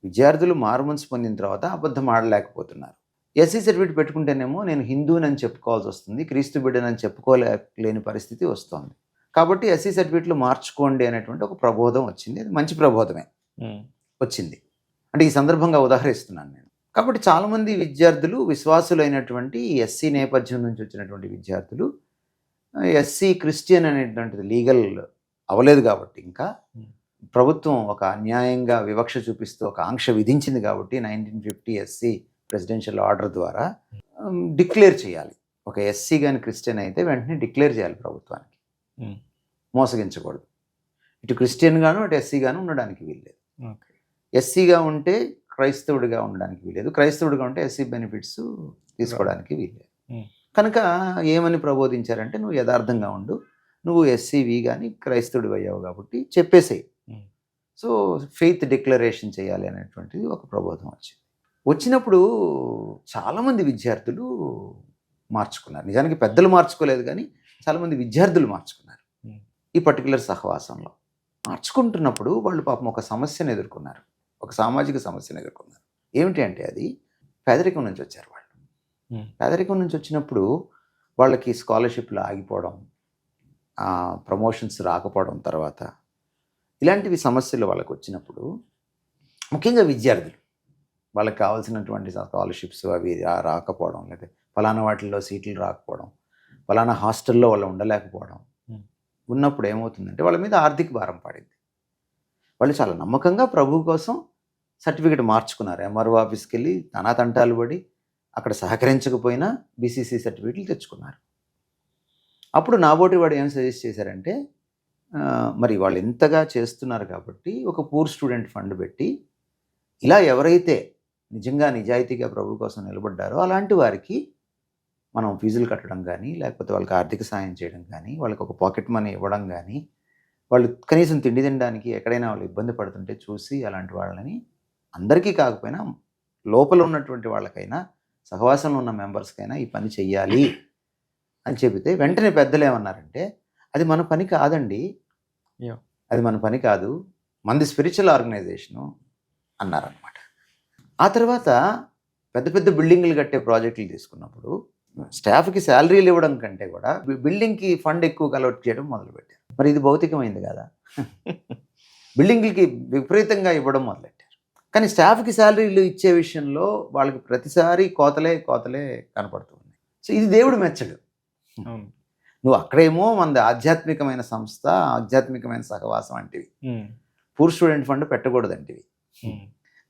విద్యార్థులు మారుమనసు పొందిన తర్వాత అబద్ధం ఆడలేకపోతున్నారు. ఎస్సీ సర్టిఫికేట్ పెట్టుకుంటేనేమో నేను హిందూనని చెప్పుకోవాల్సి వస్తుంది, క్రీస్తు బిడ్డనని చెప్పుకోలేని పరిస్థితి వస్తుంది. కాబట్టి ఎస్సీ సర్టిఫికేట్లు మార్చుకోండి అనేటువంటి ఒక ప్రబోధం వచ్చింది. అది మంచి ప్రబోధమే వచ్చింది. అంటే ఈ సందర్భంగా ఉదాహరిస్తున్నాను నేను. కాబట్టి చాలామంది విద్యార్థులు విశ్వాసులైనటువంటి ఎస్సీ నేపథ్యం నుంచి వచ్చినటువంటి విద్యార్థులు ఎస్సీ క్రిస్టియన్ అనేటువంటిది లీగల్ అవ్వలేదు కాబట్టి ఇంకా ప్రభుత్వం ఒక అన్యాయంగా వివక్ష చూపిస్తూ ఒక ఆంక్ష విధించింది కాబట్టి 1950 ఎస్సీ ప్రెసిడెన్షియల్ ఆర్డర్ ద్వారా డిక్లేర్ చేయాలి. ఒక ఎస్సీ కానీ క్రిస్టియన్ అయితే వెంటనే డిక్లేర్ చేయాలి ప్రభుత్వానికి. మోసగించకూడదు. ఇటు క్రిస్టియన్ గాను అటు ఎస్సీ గాను ఉండడానికి వీల్లేదు. ఎస్సీగా ఉంటే క్రైస్తవుడిగా ఉండడానికి వీల్లేదు, క్రైస్తవుడిగా ఉంటే ఎస్సీ బెనిఫిట్స్ తీసుకోవడానికి వీల్లేదు. కనుక ఏమని ప్రబోధించారంటే నువ్వు యథార్థంగా ఉండు, నువ్వు ఎస్సీవి కానీ క్రైస్తవుడు అయ్యావు కాబట్టి చెప్పేసేయి. సో ఫెయిత్ డిక్లరేషన్ చేయాలి అనేటువంటిది ఒక ప్రబోధం వచ్చినప్పుడు చాలామంది విద్యార్థులు మార్చుకున్నారు. నిజానికి పెద్దలు మార్చుకోలేదు కానీ చాలామంది విద్యార్థులు మార్చుకున్నారు. ఈ పర్టికులర్ సహవాసంలో మార్చుకుంటున్నప్పుడు వాళ్ళు పాపం ఒక సమస్యను ఎదుర్కొన్నారు, ఒక సామాజిక సమస్యను ఎదుర్కొన్నారు. ఏమిటి అంటే అది పేదరికం నుంచి వచ్చారు వాళ్ళు. పేదరికం నుంచి వచ్చినప్పుడు వాళ్ళకి స్కాలర్షిప్లు ఆగిపోవడం, ప్రమోషన్స్ రాకపోవడం, తర్వాత ఇలాంటివి సమస్యలు వాళ్ళకి వచ్చినప్పుడు ముఖ్యంగా విద్యార్థులు వాళ్ళకి కావాల్సినటువంటి స్కాలర్షిప్స్ అవి రాకపోవడం, లేదా ఫలానా వాటిల్లో సీట్లు రాకపోవడం, ఫలానా హాస్టల్లో వాళ్ళు ఉండలేకపోవడం ఉన్నప్పుడు ఏమవుతుందంటే వాళ్ళ మీద ఆర్థిక భారం పడింది. వాళ్ళు చాలా నమ్మకంగా ప్రభు కోసం సర్టిఫికేట్ మార్చుకున్నారు. ఎంఆర్ఓ ఆఫీస్కి వెళ్ళి తంటాలు పడి అక్కడ సహకరించకపోయినా బీసీసీ సర్టిఫికేట్లు తెచ్చుకున్నారు. అప్పుడు నాబోటి వాడు ఏం సజెస్ట్ చేశారంటే మరి వాళ్ళు ఎంతగా చేస్తున్నారు కాబట్టి ఒక పూర్ స్టూడెంట్ ఫండ్ పెట్టి ఇలా ఎవరైతే నిజంగా నిజాయితీగా ప్రభు కోసం నిలబడ్డారో అలాంటి వారికి మనం ఫీజులు కట్టడం కానీ, లేకపోతే వాళ్ళకి ఆర్థిక సాయం చేయడం కానీ, వాళ్ళకి ఒక పాకెట్ మనీ ఇవ్వడం కానీ, వాళ్ళు కనీసం తిండి తినడానికి ఎక్కడైనా వాళ్ళు ఇబ్బంది పడుతుంటే చూసి అలాంటి వాళ్ళని అందరికీ కాకపోయినా లోపల ఉన్నటువంటి వాళ్ళకైనా సహవాసంలో ఉన్న మెంబర్స్కైనా ఈ పని చెయ్యాలి అని చెబితే వెంటనే పెద్దలు ఏమన్నారంటే అది మన పని కాదండి, అది మన పని కాదు, మనది స్పిరిచువల్ ఆర్గనైజేషను అన్నారనమాట. ఆ తర్వాత పెద్ద పెద్ద బిల్డింగ్లు కట్టే ప్రాజెక్టులు తీసుకున్నప్పుడు స్టాఫ్కి శాలరీలు ఇవ్వడం కంటే కూడా బిల్డింగ్కి ఫండ్ ఎక్కువ అలౌట్ చేయడం మొదలుపెట్టారు. మరి ఇది భౌతికమైంది కదా. బిల్డింగ్లకి విపరీతంగా ఇవ్వడం మొదలెట్టారు. కానీ స్టాఫ్కి శాలరీలు ఇచ్చే విషయంలో వాళ్ళకి ప్రతిసారి కోతలే కనపడుతూ ఉన్నాయి. సో ఇది దేవుడు మెచ్చడు. నువ్వు అక్కడేమో మనది ఆధ్యాత్మికమైన సంస్థ, ఆధ్యాత్మికమైన సహవాసం అంటివి, పూర్ స్టూడెంట్ ఫండ్ పెట్టకూడదు అంటివి.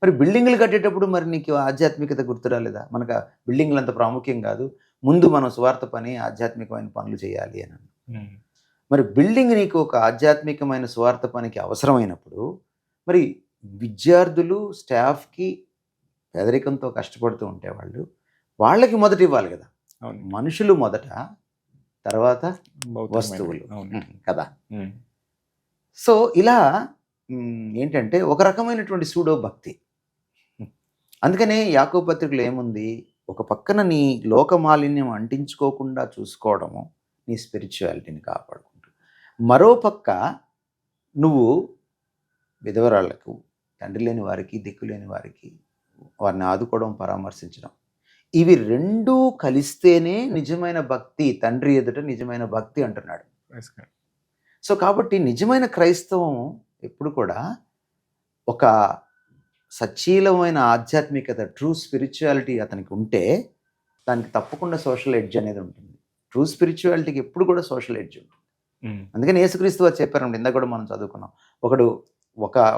మరి బిల్డింగ్లు కట్టేటప్పుడు మరి నీకు ఆధ్యాత్మికత గుర్తురాలేదా? మనకు బిల్డింగ్లు అంత ప్రాముఖ్యం కాదు, ముందు మనం స్వార్థ పని ఆధ్యాత్మికమైన పనులు చేయాలి అని. మరి బిల్డింగ్ నీకు ఒక ఆధ్యాత్మికమైన స్వార్థ పనికి అవసరమైనప్పుడు మరి విద్యార్థులు స్టాఫ్కి పేదరికంతో కష్టపడుతూ ఉంటే వాళ్ళకి మొదట ఇవ్వాలి కదా. మనుషులు మొదట, తర్వాత వస్తువులు కదా. సో ఇలా ఏంటంటే ఒక రకమైనటువంటి సూడో భక్తి. అందుకనే యాకోబు పత్రికలో ఏముంది, ఒక పక్కన నీ లోకమాలిన్యం అంటించుకోకుండా చూసుకోవడము, నీ స్పిరిచువాలిటీని కాపాడుకుంటూ, మరో పక్క నువ్వు విధవరాళ్లకు, తండ్రి లేని వారికి, దిక్కు లేని వారికి వారిని ఆదుకోవడం, పరామర్శించడం, ఇవి రెండూ కలిస్తేనే నిజమైన భక్తి, తండ్రి ఎదుట నిజమైన భక్తి అంటున్నాడు. సో కాబట్టి నిజమైన క్రైస్తవం ఎప్పుడు కూడా ఒక సచ్చీలమైన ఆధ్యాత్మికత, ట్రూ స్పిరిచువాలిటీ అతనికి ఉంటే దానికి తప్పకుండా సోషల్ ఎడ్జ్ అనేది ఉంటుంది. ట్రూ స్పిరిచువాలిటీకి ఎప్పుడు కూడా సోషల్ ఎడ్జ్ ఉంటుంది. అందుకని యేసుక్రీస్తు వారు చెప్పారండి, ఇందాక కూడా మనం చదువుకున్నాం,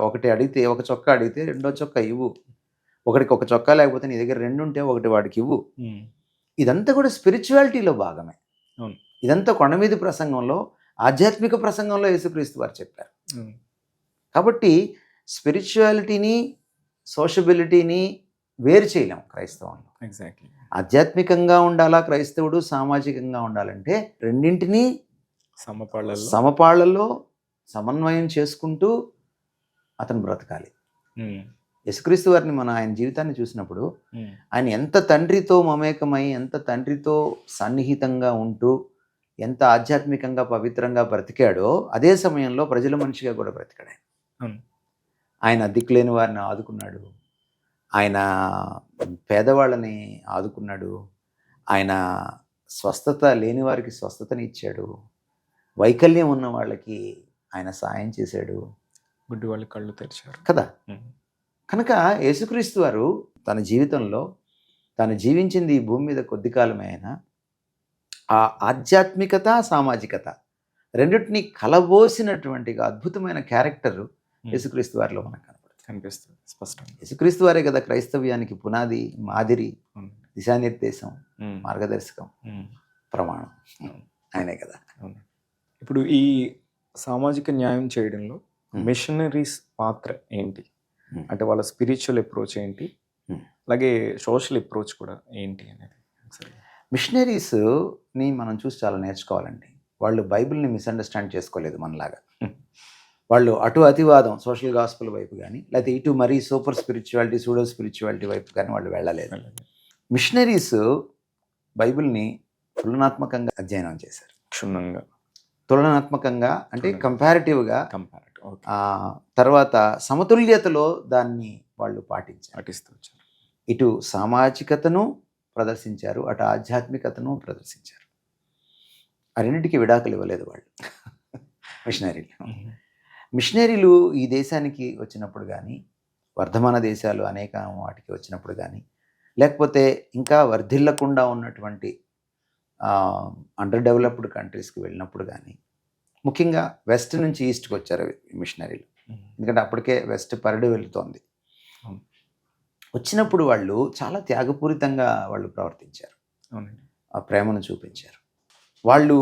ఒకటి అడిగితే, ఒక చొక్కా అడిగితే రెండో చొక్కా ఇవ్వు, ఒకటికి ఒక చొక్కా లేకపోతే నీ దగ్గర రెండు ఉంటే ఒకటి వాడికి ఇవ్వు. ఇదంతా కూడా స్పిరిచువాలిటీలో భాగమే. ఇదంతా కొండమీది ప్రసంగంలో, ఆధ్యాత్మిక ప్రసంగంలో యేసుక్రీస్తు వారు చెప్పారు. కాబట్టి స్పిరిచువాలిటీని, సోషబిలిటీని వేరు చేయలేము క్రైస్తవంలో. ఎగ్జాక్ట్లీ. ఆధ్యాత్మికంగా ఉండాలా క్రైస్తవుడు, సామాజికంగా ఉండాలంటే రెండింటినీ సమపాళ్లలో సమన్వయం చేసుకుంటూ అతను బ్రతకాలి. యేసుక్రీస్తు వారిని మనం ఆయన జీవితాన్ని చూసినప్పుడు ఆయన ఎంత తండ్రితో మమేకమై, ఎంత తండ్రితో సన్నిహితంగా ఉంటూ ఎంత ఆధ్యాత్మికంగా పవిత్రంగా బ్రతికాడో అదే సమయంలో ప్రజల మనిషిగా కూడా బ్రతికాడు ఆయన. అవును. ఆయన దిక్కులేని వారిని ఆదుకున్నాడు, ఆయన పేదవాళ్ళని ఆదుకున్నాడు, ఆయన స్వస్థత లేని వారికి స్వస్థతని ఇచ్చాడు, వైకల్యం ఉన్న వాళ్ళకి ఆయన సాయం చేశాడు గుడ్డి వాళ్ళ కళ్ళు తెరిచారు. కదా. ఉమ్. కనుక యేసుక్రీస్తు వారు తన జీవితంలో తాను జీవించింది ఈ భూమి మీద కొద్ది కాలమే అయినా ఆ ఆధ్యాత్మికత సామాజికత రెండింటినీ కలబోసినటువంటి అద్భుతమైన క్యారెక్టర్ యేసుక్రీస్తు వారిలో మనకు కనిపిస్తుంది స్పష్టంగా. యేసుక్రీస్తు వారే కదా క్రైస్తవ్యానికి పునాది, మాదిరి, అవును. దిశానిర్దేశం, ఉమ్. మార్గదర్శకం, ఉమ్. ప్రమాణం అవును. ఆయనే కదా. అవును. ఇప్పుడు ఈ సామాజిక న్యాయం చేయడంలో మిషనరీస్ పాత్ర ఏంటి? అంటే వాళ్ళ స్పిరిచువల్ అప్రోచ్ ఏంటి, అలాగే సోషల్ అప్రోచ్ కూడా ఏంటి అనేది ఒకసారి. మిషనరీస్ని మనం చూసి చాలా నేర్చుకోవాలండి. వాళ్ళు బైబిల్ని మిస్అండర్స్టాండ్ చేసుకోలేదు మనలాగా. వాళ్ళు అటు అతివాదం సోషల్ గాస్పుల్ వైపు కానీ, లేకపోతే ఇటు మరీ సూపర్ స్పిరిచువాలిటీ, సూడో స్పిరిచువాలిటీ వైపు కానీ వాళ్ళు వెళ్ళలేదు. మిషనరీస్ బైబిల్ని తులనాత్మకంగా అధ్యయనం చేశారు. క్షుణ్ణంగా, తులనాత్మకంగా అంటే కంపారిటివ్గా, కంపారిటివ్ తర్వాత సమతుల్యతలో దాన్ని వాళ్ళు పాటిస్తూ వచ్చారు. ఇటు సామాజికతను ప్రదర్శించారు, అటు ఆధ్యాత్మికతను ప్రదర్శించారు. ఆ రెండింటికి విడాకులు ఇవ్వలేదు వాళ్ళు మిషనరీలు. మిషనరీలు ఈ దేశానికి వచ్చినప్పుడు కానీ, వర్ధమాన దేశాలు అనేక వాటికి వచ్చినప్పుడు కానీ, లేకపోతే ఇంకా వర్ధిల్లకుండా ఉన్నటువంటి అండర్ డెవలప్డ్ కంట్రీస్కి వెళ్ళినప్పుడు కానీ, ముఖ్యంగా వెస్ట్ నుంచి ఈస్ట్కి వచ్చారు మిషనరీలు. ఎందుకంటే అప్పటికే వెస్ట్ పరిడి వెళుతోంది. వచ్చినప్పుడు వాళ్ళు చాలా త్యాగపూరితంగా వాళ్ళు ప్రవర్తించారు, ఆ ప్రేమను చూపించారు. వాళ్ళు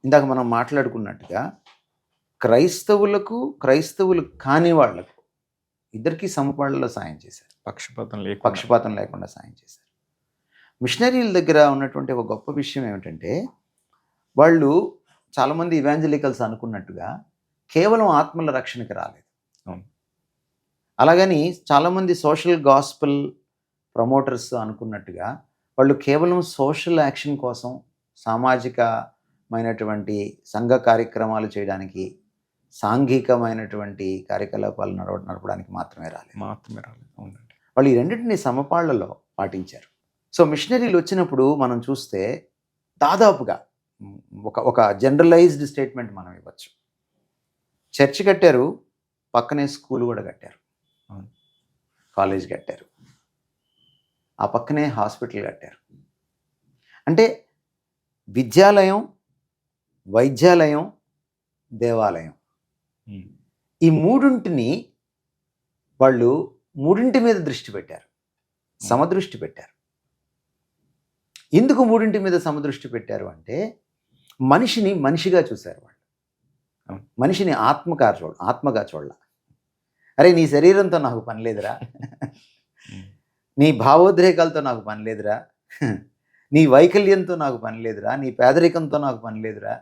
ఇందాక మనం మాట్లాడుకున్నట్టుగా క్రైస్తవులు కాని వాళ్లకు ఇద్దరికీ సమపాళ్ళలో సాయం చేశారు, పక్షపాతం లేకుండా సాయం చేశారు. మిషనరీల దగ్గర ఉన్నటువంటి ఒక గొప్ప విషయం ఏమిటంటే, వాళ్ళు చాలామంది ఇవాంజలికల్స్ అనుకున్నట్టుగా కేవలం ఆత్మల రక్షణకి రాలేదు. అలాగని చాలామంది సోషల్ గాస్పుల్ ప్రమోటర్స్ అనుకున్నట్టుగా వాళ్ళు కేవలం సోషల్ యాక్షన్ కోసం, సామాజికమైనటువంటి సంఘ కార్యక్రమాలు చేయడానికి, సాంఘికమైనటువంటి కార్యకలాపాలు నడపడానికి మాత్రమే రాలేదు. అవునండి. వాళ్ళు ఈ రెండింటిని సమపాళ్లలో పాటించారు. సో మిషనరీలు వచ్చినప్పుడు మనం చూస్తే దాదాపుగా ఒక జనరలైజ్డ్ స్టేట్మెంట్ మనం ఇవ్వచ్చు. చర్చ్ కట్టారు, పక్కనే స్కూల్ కూడా కట్టారు, కాలేజ్ కట్టారు, ఆ పక్కనే హాస్పిటల్ కట్టారు. అంటే విద్యాలయం, వైద్యాలయం, దేవాలయం, ఈ మూడింటిని వాళ్ళు మూడింటి మీద దృష్టి పెట్టారు, సమదృష్టి పెట్టారు. ఎందుకు మూడింటి మీద సమదృష్టి పెట్టారు అంటే, మనిషిని మనిషిగా చూశారు వాళ్ళు. మనిషిని ఆత్మగా చూడాల. అరే నీ శరీరంతో నాకు పని లేదురా, నీ భావోద్రేకాలతో నాకు పని లేదురా, నీ వైకల్యంతో నాకు పని లేదురా, నీ పేదరికంతో నాకు పని లేదురా,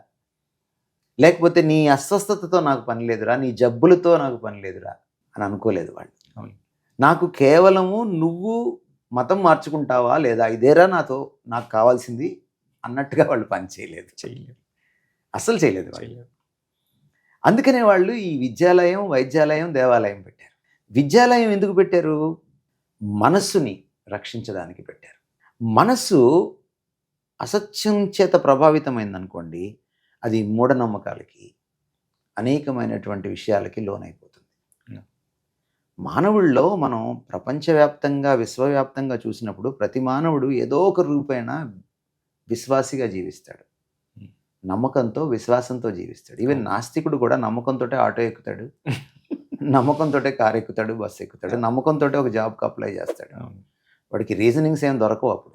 లేకపోతే నీ అస్వస్థతతో నాకు పని లేదురా, నీ జబ్బులతో నాకు పని లేదురా అని అనుకోలేదు వాళ్ళు. నాకు కేవలము నువ్వు మతం మార్చుకుంటావా లేదా, ఇదేరా నాకు కావాల్సింది అన్నట్టుగా వాళ్ళు పని చేయలేదు, అస్సలు చేయలేదు వాళ్ళు. అందుకనే వాళ్ళు ఈ విద్యాలయం, వైద్యాలయం, దేవాలయం పెట్టారు. విద్యాలయం ఎందుకు పెట్టారు? మనస్సుని రక్షించడానికి పెట్టారు. మనస్సు అసత్యం చేత ప్రభావితమైందనుకోండి, అది మూఢనమ్మకాలకి, అనేకమైనటువంటి విషయాలకి లోనైపోతుంది. మానవుల్లో మనం ప్రపంచవ్యాప్తంగా, విశ్వవ్యాప్తంగా చూసినప్పుడు ప్రతి మానవుడు ఏదో ఒక రూపేణ విశ్వాసిగా జీవిస్తాడు, నమ్మకంతో, విశ్వాసంతో జీవిస్తాడు. ఈవెన్ నాస్తికుడు కూడా నమ్మకంతో ఆటో ఎక్కుతాడు, నమ్మకంతో కారు ఎక్కుతాడు, బస్సు ఎక్కుతాడు, నమ్మకంతో ఒక జాబ్కి అప్లై చేస్తాడు. వాడికి రీజనింగ్స్ ఏం దొరకవు అప్పుడు.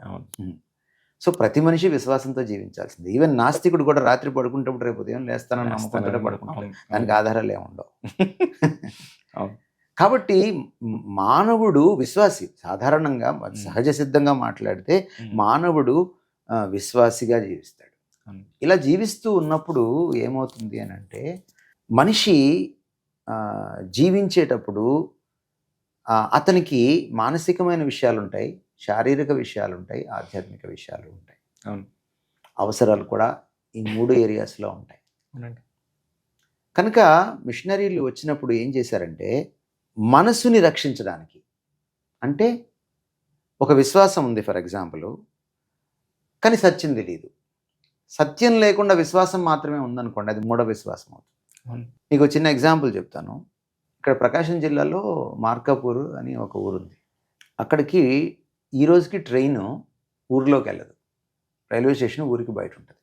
సో ప్రతి మనిషి విశ్వాసంతో జీవించాల్సింది. ఈవెన్ నాస్తికుడు కూడా రాత్రి పడుకుంటప్పుడు రేపు ఉదయం లేస్తానని నమ్మకంతో పడుకుంటాడు, దానికి ఆధారాలు ఏముండవు. కాబట్టి మానవుడు విశ్వాసి, సాధారణంగా సహజ సిద్ధంగా మాట్లాడితే మానవుడు విశ్వాసిగా జీవిస్తాడు. ఇలా జీవిస్తూ ఉన్నప్పుడు ఏమవుతుంది అని అంటే, మనిషి జీవించేటప్పుడు అతనికి మానసికమైన విషయాలు ఉంటాయి, శారీరక విషయాలు ఉంటాయి, ఆధ్యాత్మిక విషయాలు ఉంటాయి, అవసరాలు కూడా ఈ 3 ఏరియాస్లో ఉంటాయి. అవునండి. కనుక మిషనరీలు వచ్చినప్పుడు ఏం చేశారంటే మనసుని రక్షించడానికి, అంటే ఒక విశ్వాసం ఉంది ఫర్ ఎగ్జాంపుల్, కానీ సత్యం తెలియదు. సత్యం లేకుండా విశ్వాసం మాత్రమే ఉందనుకోండి, అది మూఢ విశ్వాసం అవుతుంది. అవును. మీకు చిన్న ఎగ్జాంపుల్ చెప్తాను. ఇక్కడ ప్రకాశం జిల్లాలో మార్కాపూర్ అని ఒక ఊరుంది. అక్కడికి ఈ రోజుకి ట్రైను ఊరిలోకి వెళ్ళదు. రైల్వే స్టేషన్ ఊరికి బయట ఉంటుంది.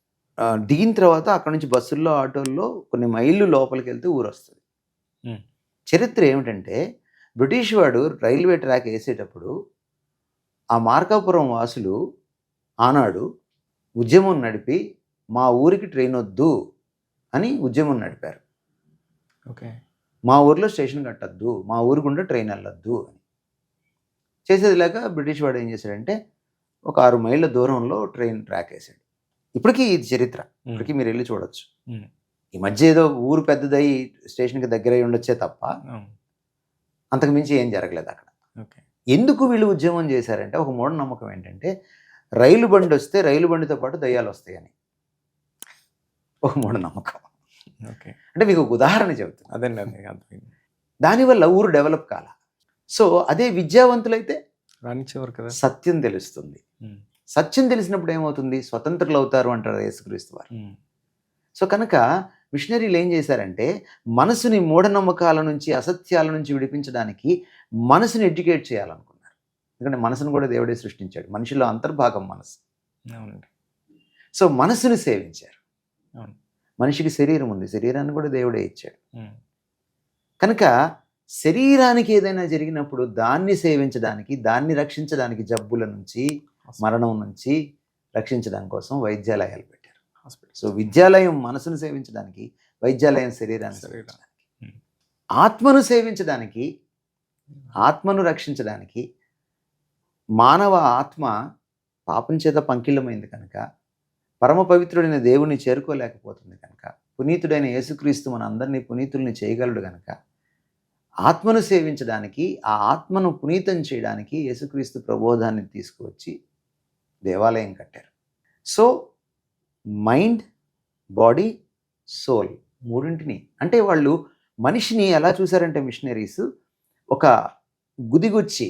దిగిన తర్వాత అక్కడ నుంచి బస్సుల్లో, ఆటోల్లో కొన్ని మైళ్ళు లోపలికి వెళ్తే ఊరు వస్తుంది. ఉమ్. చరిత్ర ఏమిటంటే బ్రిటిష్ వాడు రైల్వే ట్రాక్ వేసేటప్పుడు ఆ మార్కాపురం వాసులు ఆనాడు ఉద్యమం నడిపి మా ఊరికి ట్రైన్ వద్దు అని ఉద్యమం నడిపారు. ఓకే. మా ఊరిలో స్టేషన్ కట్టద్దు, మా ఊరి గుండా ట్రైన్ వెళ్ళొద్దు అని. చేసేది లేక బ్రిటిష్ వాడు ఏం చేశాడంటే ఒక 6 మైళ్ళ దూరంలో ట్రైన్ ట్రాక్ వేసాడు. ఇప్పటికీ ఇది చరిత్ర, ఇప్పటికీ మీరు వెళ్ళి చూడొచ్చు. ఉమ్. ఈ మధ్య ఏదో ఊరు పెద్దదై స్టేషన్కి దగ్గరై ఉండొచ్చే తప్ప అవును. అంతకు మించి ఏం జరగలేదు అక్కడ. ఓకే. ఎందుకు వీళ్ళు ఉద్యమం చేశారంటే ఒక మూఢనమ్మకం ఏంటంటే రైలు బండి వస్తే రైలు బండితో పాటు దయ్యాలు వస్తాయని ఒక మూఢనమ్మకం. ఓకే. అంటే మీకు ఒక ఉదాహరణ చెబుతాను. అదండి, అదే అర్థమైంది. దానివల్ల ఊరు డెవలప్ కాల. సో అదే విద్యావంతులైతే రానిచ్చేవారు కదా. సత్యం తెలుస్తుంది. ఉమ్. సత్యం తెలిసినప్పుడు ఏమవుతుంది, స్వతంత్రులు అవుతారు అంటారు యేసుక్రీస్తు వారు. ఉమ్. సో కనుక మిషనరీలు ఏం చేశారంటే మనసుని మూఢనమ్మకాల నుంచి, అసత్యాల నుంచి విడిపించడానికి మనసుని ఎడ్యుకేట్ చేయాలనుకున్నారు. ఎందుకంటే మనసును కూడా దేవుడే సృష్టించాడు, మనిషిలో అంతర్భాగం మనసు. అవునండి. సో మనసుని సేవించారు. అవును. మనిషికి శరీరం ఉంది, శరీరాన్ని కూడా దేవుడే ఇచ్చాడు. ఉమ్. కనుక శరీరానికి ఏదైనా జరిగినప్పుడు దాన్ని సేవించడానికి, దాన్ని రక్షించడానికి, జబ్బుల నుంచి, మరణం నుంచి రక్షించడం కోసం వైద్యాలయాలు పెట్టారు. హాస్పిటల్. సో విద్యాలయం మనసును సేవించడానికి, వైద్యాలయం శరీరాన్ని సేవించడానికి. ఉమ్. ఆత్మను సేవించడానికి, ఆత్మను రక్షించడానికి. మానవ ఆత్మ పాపం చేత పంకిలమైంది కనుక, పరమ పవిత్రుడైన దేవుణ్ణి చేరుకోలేకపోతుంది కనుక, పునీతుడైన యేసుక్రీస్తు మన అందరినీ పునీతుల్ని చేయగలడు కనుక, ఆత్మను సేవించడానికి, ఆ ఆత్మను పునీతం చేయడానికి యేసుక్రీస్తు ప్రబోధాన్ని తీసుకువచ్చి దేవాలయం కట్టారు. సో మైండ్, బాడీ, సోల్ మూడింటిని, అంటే వాళ్ళు మనిషిని ఎలా చూశారంటే మిషనరీస్ ఒక గుదిగుచ్చి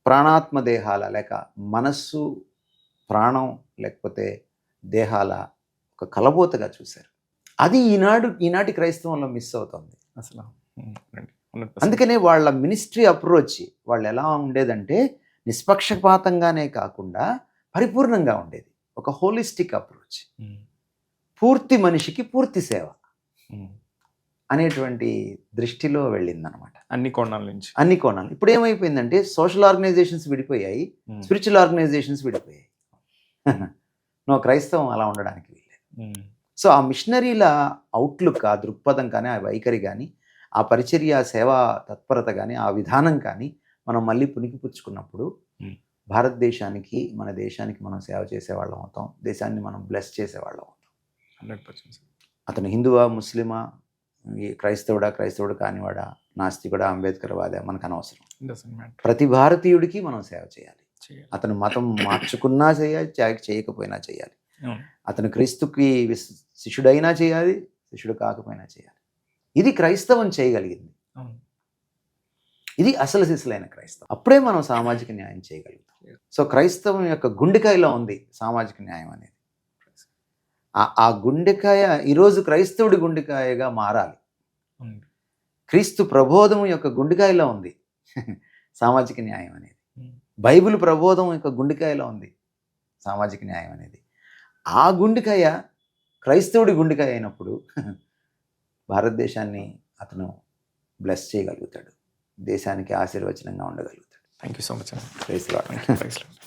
ప్రాణాత్మ దేహాల, లేక మనస్సు, ప్రాణం, లేకపోతే దేహాల ఒక కలబోతగా చూశారు. అది ఈనాటి క్రైస్తవంలో మిస్ అవుతుంది అసలు. ఉమ్. అవునండి. 100%. అందుకనే వాళ్ళ మినిస్ట్రీ అప్రోచ్ వాళ్ళు ఎలా ఉండేదంటే నిష్పక్షపాతంగానే కాకుండా పరిపూర్ణంగా ఉండేది. ఒక హోలిస్టిక్ అప్రోచ్, ఉమ్. పూర్తి మనిషికి పూర్తి సేవ ఉమ్. అనేటువంటి దృష్టిలో వెళ్ళిందనమాట. అన్ని కోణాల నుంచి. అన్ని కోణాలు. ఇప్పుడు ఏమైపోయిందంటే సోషల్ ఆర్గనైజేషన్స్ విడిపోయాయి, ఉమ్. స్పిరిచువల్ ఆర్గనైజేషన్స్ విడిపోయాయి. నో, క్రైస్తవం అలా ఉండడానికి వీల్లేదు. ఉమ్. సో ఆ మిషనరీల అవుట్లుక్, ఆ దృక్పథం కానీ, ఆ వైఖరి కానీ, ఆ పరిచర్య, సేవా తత్పరత కానీ, ఆ విధానం కానీ మనం మళ్ళీ పుణికిపుచ్చుకున్నప్పుడు భారతదేశానికి, మన దేశానికి మనం సేవ చేసేవాళ్ళం అవుతాం. దేశాన్ని మనం బ్లెస్ చేసేవాళ్ళం అవుతాం. 100%. అతను హిందువా, ముస్లిమా, ఈ క్రైస్తవుడు కానివాడా, నాస్తికుడా, అంబేద్కర్ వాదా, మనకు అనవసరం. Doesn't matter. ప్రతి భారతీయుడికి మనం సేవ చేయాలి. చేయాలి. అతను మతం మార్చుకున్నా చేయాలి, చేయకపోయినా చేయాలి. అవును. అతను క్రీస్తుకి శిష్యుడైనా చేయాలి, శిష్యుడు కాకపోయినా చేయాలి. ఇది క్రైస్తవం చేయగలిగింది. అవును. ఇది అసలు సిసలైన క్రైస్తవం. అప్పుడే మనం సామాజిక న్యాయం చేయగలుగుతాం. సో క్రైస్తవం యొక్క గుండెకాయలో ఉంది సామాజిక న్యాయం అనేది. ఆ గుండెకాయ ఈరోజు క్రైస్తవుడి గుండెకాయగా మారాలి. అవును. క్రీస్తు ప్రబోధం యొక్క గుండెకాయలో ఉంది సామాజిక న్యాయం అనేది. బైబిల్ ప్రబోధం యొక్క గుండెకాయలో ఉంది సామాజిక న్యాయం అనేది. ఆ గుండెకాయ క్రైస్తవుడి గుండెకాయ అయినప్పుడు భారతదేశాన్ని అతను బ్లెస్ చేయగలుగుతాడు, దేశానికి ఆశీర్వచనంగా ఉండగలుగుతాడు. Thank you so much. Praise lord. Praise Lord.